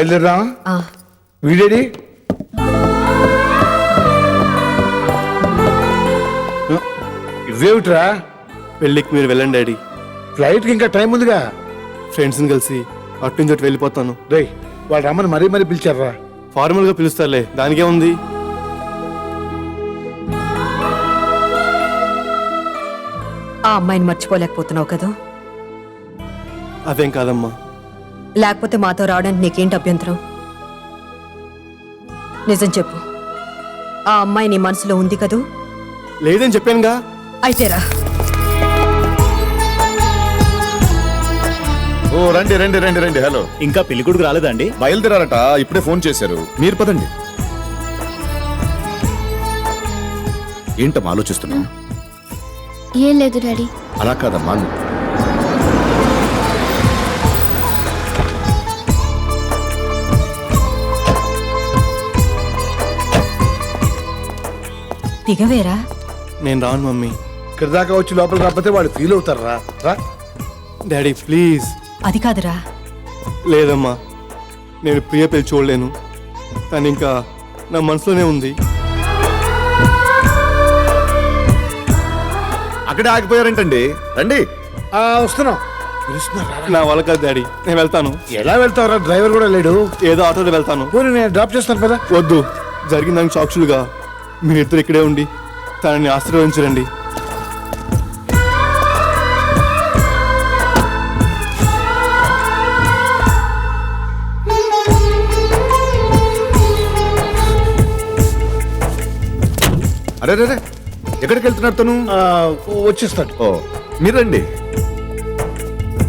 బయలుదేరదామా? ఆ, వీడేడి? ఇవేమిట్రా? పెళ్ళికి మీరు వెళ్ళండి డాడీ. ఫ్లైట్కి ఇంకా టైం ఉందిగా. ఫ్రెండ్స్ని కలిసి అటు నుంచి అటు వెళ్ళిపోతాను. రేయ్, వాళ్ళు రమ్మని మరీ పిలిచారా? ఫార్మల్గా పిలుస్తారులే, దానికే ఉంది. ఆ అమ్మాయిని మర్చిపోలేకపోతున్నావు కదా? అదేం కాదమ్మా. లేకపోతే మాతో రావడానికి నీకేంటి అభ్యంతరం? నిజం చెప్పు, ఆ అమ్మాయి నీ మనసులో ఉంది కదూ? లేదని చెప్పానుగా. అయితే రా. ఓ రండి రండి రండి రండి. హలో, ఇంకా పెళ్లి కొడుకు రాలేదా అండి? బయలుదేరారట, ఇప్పుడే ఫోన్ చేశారు. మీరు పదండి. ఏంటమ్మా ఆలోచిస్తున్నావు? ఏం లేదు డాడీ. అలా కాదమ్మా. దిగవేరా. నేను రాను మమ్మీ. ఇక్కడ దాకా వచ్చి లోపల రాకపోతే వాళ్ళు ఫీల్ అవుతారా? రా. Daddy please. అది కాదురా. లేదమ్మా, నేను ప్రియ పెళ్లి చూడలేను. తను ఇంకా నా మనసులోనే ఉంది. అక్కడే ఆగిపోయారేంటండి? రండి. వస్తున్నాం. పిలుస్తున్నారా? నా వల్ల కాదు డాడీ, నేను వెళ్తాను. ఎలా వెళ్తావురా? డ్రైవర్ కూడా లేడు. ఏదో ఆటోలో వెళ్తాను. పోనీ నేను డ్రాప్ చేస్తాను కదా. వద్దు, జరిగిన దానికి సాక్షులుగా మీరిద్దరు ఇక్కడే ఉండి తనని ఆశీర్వదించరండి. అరే రే, ఎక్కడికి వెళ్తున్నారు తను? వచ్చేస్తాడు. ఓ, మీరు రండి.